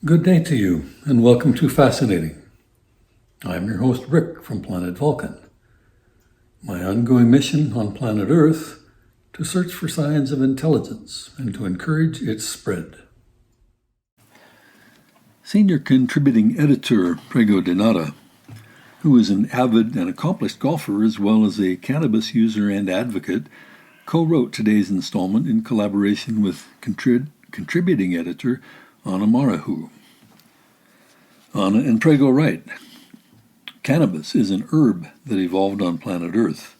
Good day to you, and welcome to Fascinating. I'm your host, Rick, from planet Vulcan. My ongoing mission on planet Earth to search for signs of intelligence and to encourage its spread. Senior contributing editor Prego Donata, who is an avid and accomplished golfer as well as a cannabis user and advocate, co-wrote today's installment in collaboration with contributing editor Anna Marahu. Anna and Prego write, "Cannabis is an herb that evolved on planet Earth.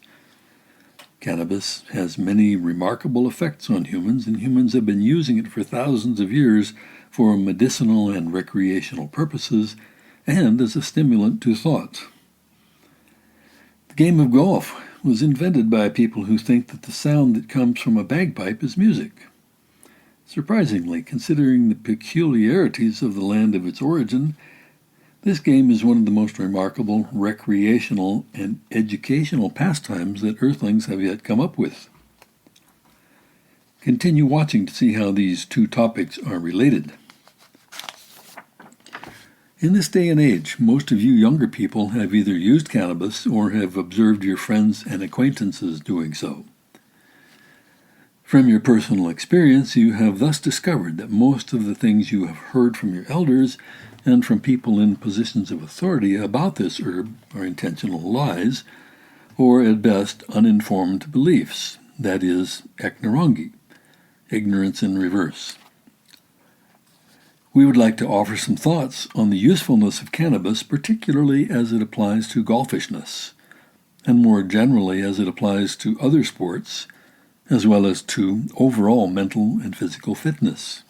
Cannabis has many remarkable effects on humans, and humans have been using it for thousands of years for medicinal and recreational purposes and as a stimulant to thought. The game of golf was invented by people who think that the sound that comes from a bagpipe is music. Surprisingly, considering the peculiarities of the land of its origin, this game is one of the most remarkable recreational and educational pastimes that Earthlings have yet come up with." Continue watching to see how these two topics are related. In this day and age, most of you younger people have either used cannabis or have observed your friends and acquaintances doing so. From your personal experience, you have thus discovered that most of the things you have heard from your elders and from people in positions of authority about this herb are intentional lies, or at best uninformed beliefs, that is, ignorangi, ignorance in reverse. We would like to offer some thoughts on the usefulness of cannabis, particularly as it applies to golfishness, and more generally as it applies to other sports, as well as to overall mental and physical fitness.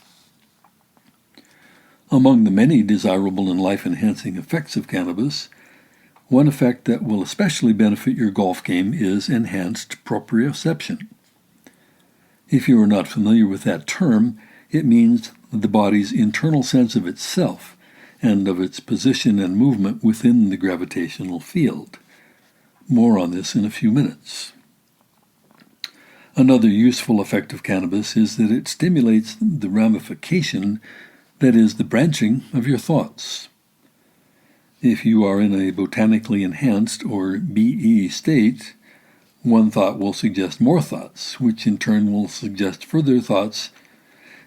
Among the many desirable and life-enhancing effects of cannabis, one effect that will especially benefit your golf game is enhanced proprioception. If you are not familiar with that term, it means the body's internal sense of itself and of its position and movement within the gravitational field. More on this in a few minutes. Another useful effect of cannabis is that it stimulates the ramification, that is, the branching of your thoughts. If you are in a botanically enhanced or BE state, one thought will suggest more thoughts, which in turn will suggest further thoughts,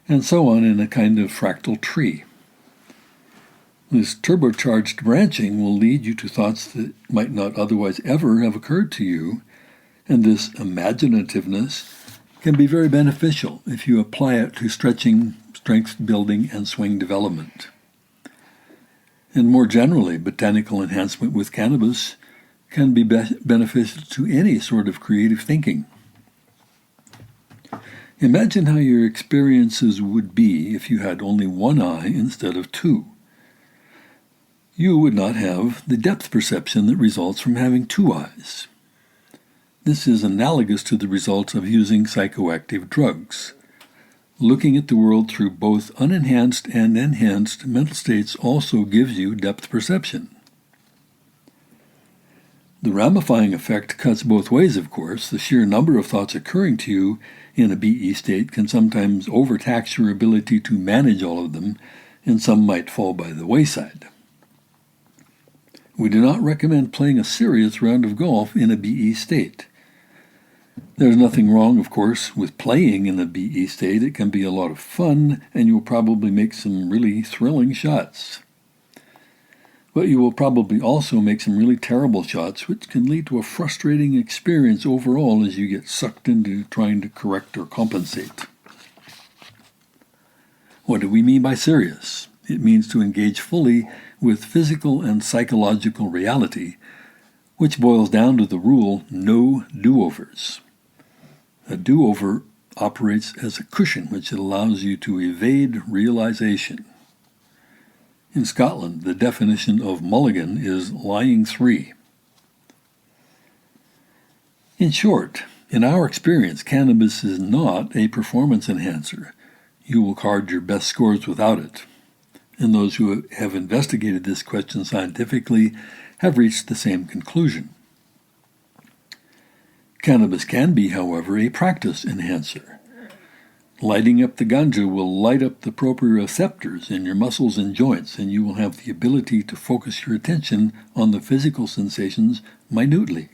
and so on in a kind of fractal tree. This turbocharged branching will lead you to thoughts that might not otherwise ever have occurred to you, and this imaginativeness can be very beneficial if you apply it to stretching, strength building, and swing development. And more generally, botanical enhancement with cannabis can be beneficial to any sort of creative thinking. Imagine how your experiences would be if you had only one eye instead of two. You would not have the depth perception that results from having two eyes. This is analogous to the results of using psychoactive drugs. Looking at the world through both unenhanced and enhanced mental states also gives you depth perception. The ramifying effect cuts both ways, of course. The sheer number of thoughts occurring to you in a BE state can sometimes overtax your ability to manage all of them, and some might fall by the wayside. We do not recommend playing a serious round of golf in a BE state. There's nothing wrong, of course, with playing in a BE state. It can be a lot of fun, and you'll probably make some really thrilling shots. But you will probably also make some really terrible shots, which can lead to a frustrating experience overall as you get sucked into trying to correct or compensate. What do we mean by serious? It means to engage fully with physical and psychological reality, which boils down to the rule, no do-overs. A do-over operates as a cushion which allows you to evade realization. In Scotland, the definition of mulligan is lying three. In short, in our experience, cannabis is not a performance enhancer. You will card your best scores without it. And those who have investigated this question scientifically have reached the same conclusion. Cannabis can be, however, a practice enhancer. Lighting up the ganja will light up the proprioceptors in your muscles and joints, and you will have the ability to focus your attention on the physical sensations minutely.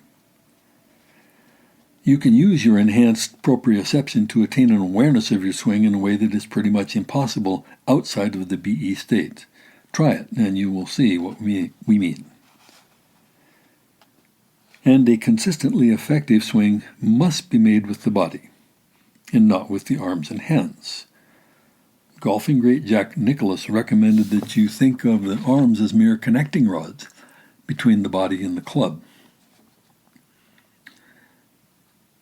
You can use your enhanced proprioception to attain an awareness of your swing in a way that is pretty much impossible outside of the BE state. Try it, and you will see what we mean. And a consistently effective swing must be made with the body, and not with the arms and hands. Golfing great Jack Nicklaus recommended that you think of the arms as mere connecting rods between the body and the club.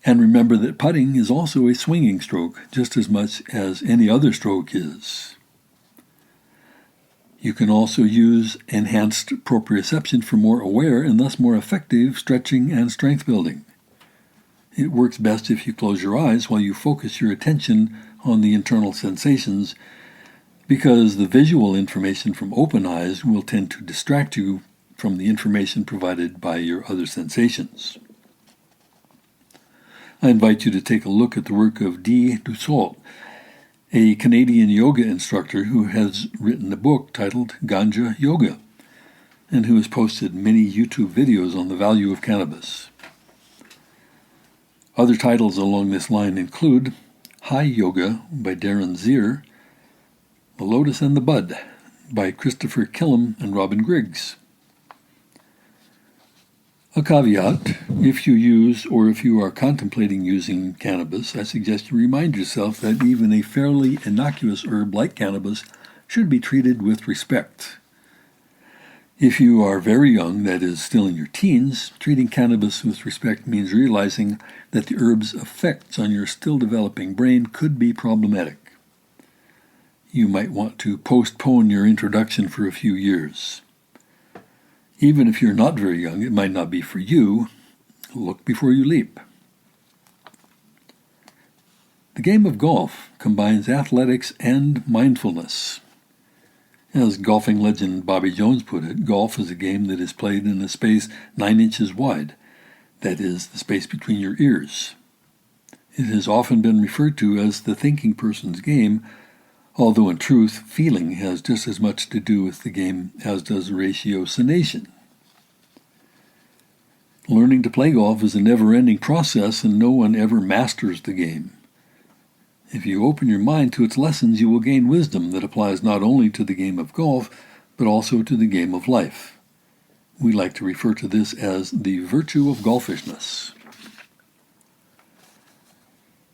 And remember that putting is also a swinging stroke, just as much as any other stroke is. You can also use enhanced proprioception for more aware and thus more effective stretching and strength building. It works best if you close your eyes while you focus your attention on the internal sensations, because the visual information from open eyes will tend to distract you from the information provided by your other sensations. I invite you to take a look at the work of D. Dussault, a Canadian yoga instructor who has written a book titled Ganja Yoga, and who has posted many YouTube videos on the value of cannabis. Other titles along this line include High Yoga by Darren Zier, The Lotus and the Bud by Christopher Killam and Robin Griggs. A caveat: if you use or if you are contemplating using cannabis, I suggest you remind yourself that even a fairly innocuous herb like cannabis should be treated with respect. If you are very young, that is, still in your teens, treating cannabis with respect means realizing that the herb's effects on your still developing brain could be problematic. You might want to postpone your introduction for a few years. Even if you're not very young, it might not be for you. Look before you leap. The game of golf combines athletics and mindfulness. As golfing legend Bobby Jones put it, golf is a game that is played in a space 9 inches wide, that is, the space between your ears. It has often been referred to as the thinking person's game, although in truth, feeling has just as much to do with the game as does ratiocination. Learning to play golf is a never-ending process, and no one ever masters the game. If you open your mind to its lessons, you will gain wisdom that applies not only to the game of golf, but also to the game of life. We like to refer to this as the virtue of golfishness.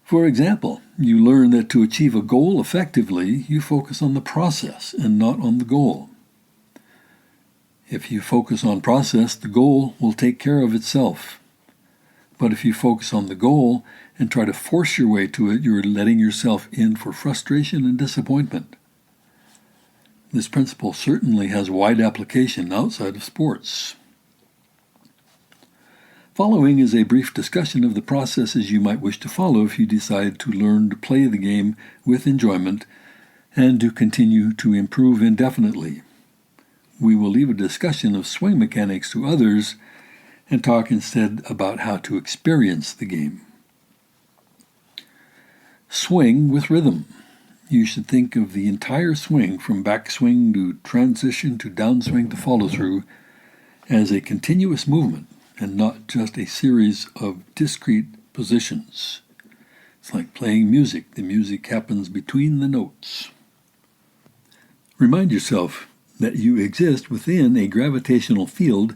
For example, you learn that to achieve a goal effectively, you focus on the process and not on the goal. If you focus on process, the goal will take care of itself. But if you focus on the goal and try to force your way to it, you're letting yourself in for frustration and disappointment. This principle certainly has wide application outside of sports. Following is a brief discussion of the processes you might wish to follow if you decide to learn to play the game with enjoyment and to continue to improve indefinitely. We will leave a discussion of swing mechanics to others and talk instead about how to experience the game. Swing with rhythm. You should think of the entire swing, from backswing to transition to downswing to follow-through, as a continuous movement and not just a series of discrete positions. It's like playing music. The music happens between the notes. Remind yourself that you exist within a gravitational field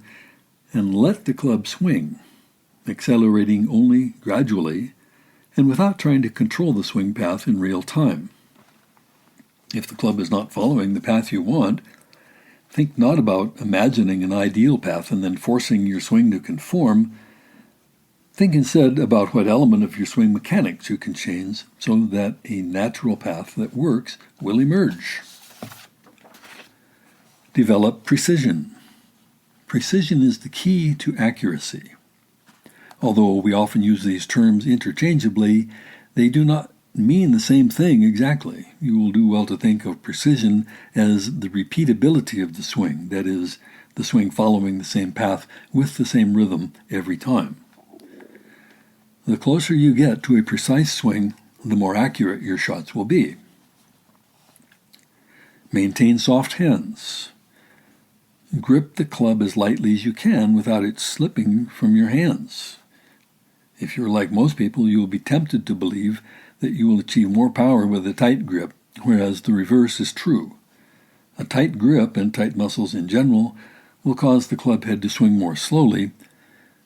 and let the club swing, accelerating only gradually and without trying to control the swing path in real time. If the club is not following the path you want, think not about imagining an ideal path and then forcing your swing to conform. Think instead about what element of your swing mechanics you can change so that a natural path that works will emerge. Develop precision. Precision is the key to accuracy. Although we often use these terms interchangeably, they do not mean the same thing exactly. You will do well to think of precision as the repeatability of the swing, that is, the swing following the same path with the same rhythm every time. The closer you get to a precise swing, the more accurate your shots will be. Maintain soft hands. Grip the club as lightly as you can without it slipping from your hands. If you're like most people, you will be tempted to believe that you will achieve more power with a tight grip, whereas the reverse is true. A tight grip and tight muscles in general will cause the club head to swing more slowly,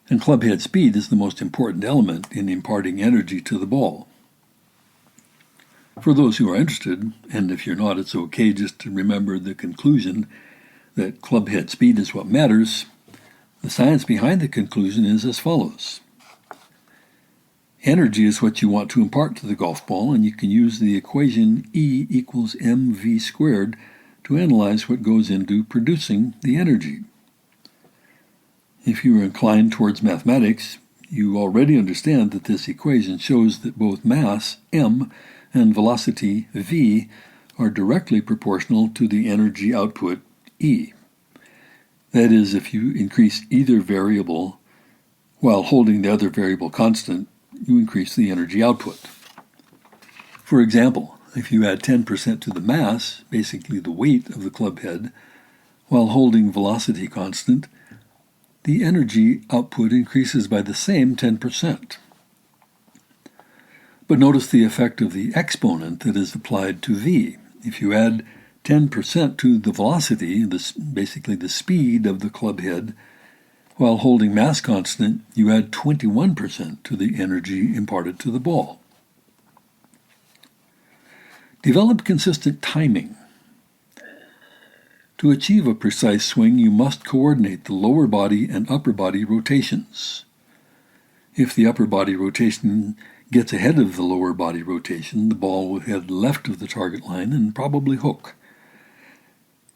and club head speed is the most important element in imparting energy to the ball. For those who are interested, and if you're not, it's okay just to remember the conclusion that club head speed is what matters. The science behind the conclusion is as follows. Energy is what you want to impart to the golf ball, and you can use the equation E equals mv squared to analyze what goes into producing the energy. If you are inclined towards mathematics, you already understand that this equation shows that both mass, m, and velocity, v, are directly proportional to the energy output, E. That is, if you increase either variable while holding the other variable constant, you increase the energy output. For example, if you add 10% to the mass, basically the weight of the club head, while holding velocity constant, the energy output increases by the same 10%. But notice the effect of the exponent that is applied to v. If you add 10% to the velocity, basically the speed of the club head, while holding mass constant, you add 21% to the energy imparted to the ball. Develop consistent timing. To achieve a precise swing, you must coordinate the lower body and upper body rotations. If the upper body rotation gets ahead of the lower body rotation, the ball will head left of the target line and probably hook.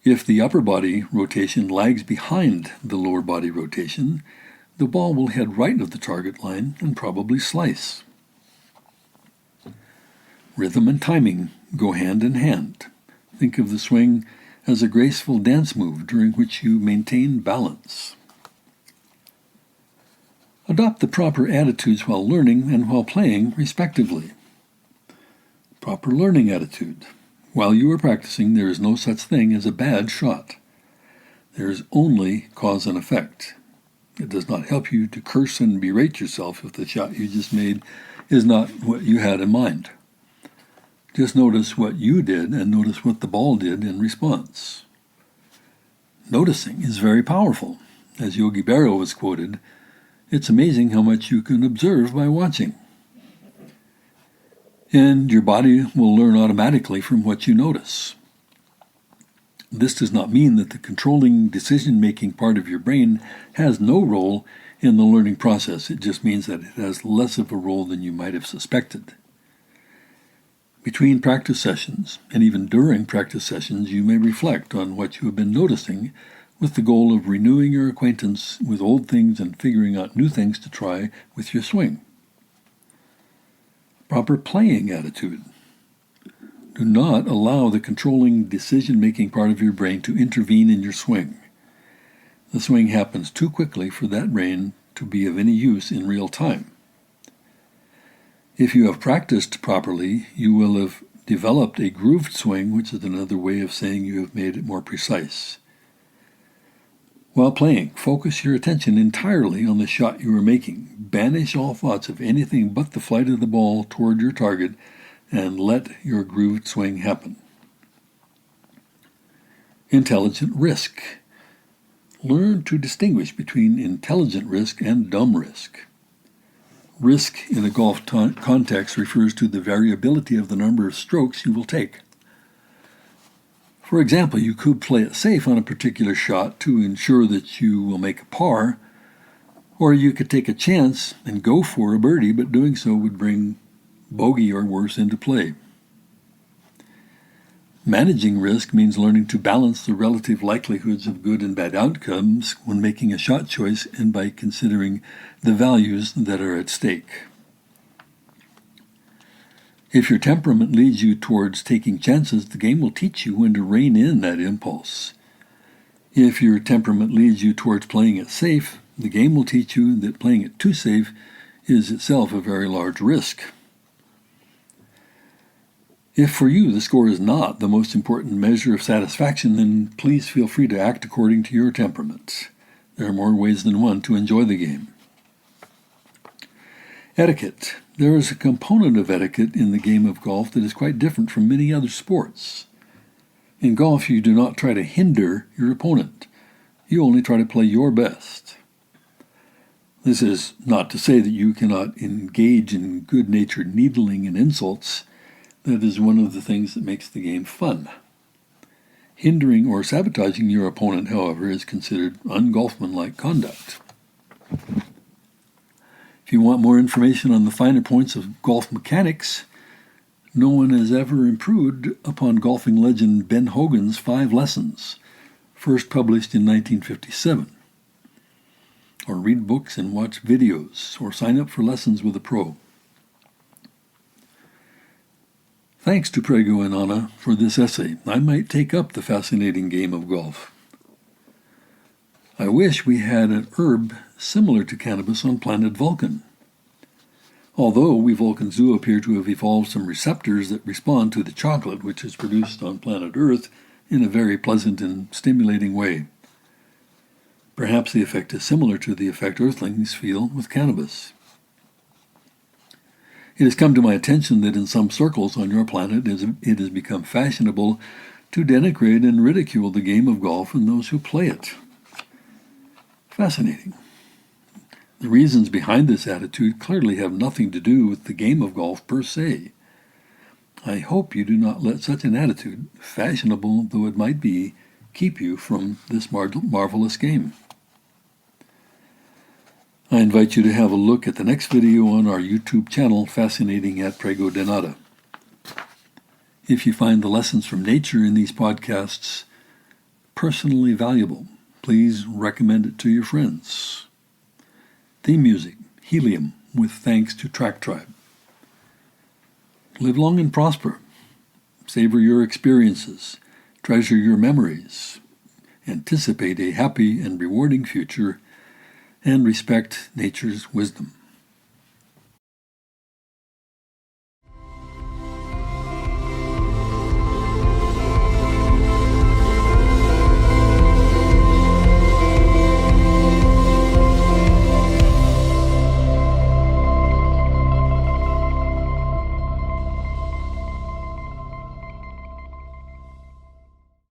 If the upper body rotation lags behind the lower body rotation, the ball will head right of the target line and probably slice. Rhythm and timing go hand in hand. Think of the swing as a graceful dance move during which you maintain balance. Adopt the proper attitudes while learning and while playing, respectively. Proper learning attitude. While you are practicing, there is no such thing as a bad shot. There is only cause and effect. It does not help you to curse and berate yourself if the shot you just made is not what you had in mind. Just notice what you did and notice what the ball did in response. Noticing is very powerful. As Yogi Berra was quoted, "It's amazing how much you can observe by watching." And your body will learn automatically from what you notice. This does not mean that the controlling decision-making part of your brain has no role in the learning process. It just means that it has less of a role than you might have suspected. Between practice sessions, and even during practice sessions, you may reflect on what you have been noticing with the goal of renewing your acquaintance with old things and figuring out new things to try with your swing. Proper playing attitude. Do not allow the controlling decision-making part of your brain to intervene in your swing. The swing happens too quickly for that brain to be of any use in real time. If you have practiced properly, you will have developed a grooved swing, which is another way of saying you have made it more precise. While playing, focus your attention entirely on the shot you are making. Banish all thoughts of anything but the flight of the ball toward your target, and let your grooved swing happen. Intelligent risk. Learn to distinguish between intelligent risk and dumb risk. Risk in a golf context refers to the variability of the number of strokes you will take. For example, you could play it safe on a particular shot to ensure that you will make a par, or you could take a chance and go for a birdie, but doing so would bring bogey or worse into play. Managing risk means learning to balance the relative likelihoods of good and bad outcomes when making a shot choice and by considering the values that are at stake. If your temperament leads you towards taking chances, the game will teach you when to rein in that impulse. If your temperament leads you towards playing it safe, the game will teach you that playing it too safe is itself a very large risk. If for you the score is not the most important measure of satisfaction, then please feel free to act according to your temperament. There are more ways than one to enjoy the game. Etiquette. There is a component of etiquette in the game of golf that is quite different from many other sports. In golf, you do not try to hinder your opponent. You only try to play your best. This is not to say that you cannot engage in good-natured needling and insults. That is one of the things that makes the game fun. Hindering or sabotaging your opponent, however, is considered ungolfmanlike conduct. If you want more information on the finer points of golf mechanics, no one has ever improved upon golfing legend Ben Hogan's 5 lessons, first published in 1957. Or read books and watch videos, or sign up for lessons with a pro. Thanks to Prego and Anna for this essay. I might take up the fascinating game of golf. I wish we had an herb similar to cannabis on planet Vulcan. Although we Vulcans do appear to have evolved some receptors that respond to the chocolate which is produced on planet Earth in a very pleasant and stimulating way. Perhaps the effect is similar to the effect Earthlings feel with cannabis. It has come to my attention that in some circles on your planet it has become fashionable to denigrate and ridicule the game of golf and those who play it. Fascinating. The reasons behind this attitude clearly have nothing to do with the game of golf per se. I hope you do not let such an attitude, fashionable though it might be, keep you from this marvelous game. I invite you to have a look at the next video on our YouTube channel, Fascinating at Prego de Nada. If you find the lessons from nature in these podcasts personally valuable, please recommend it to your friends. Theme music, Helium, with thanks to Track Tribe. Live long and prosper. Savor your experiences. Treasure your memories. Anticipate a happy and rewarding future, and respect nature's wisdom.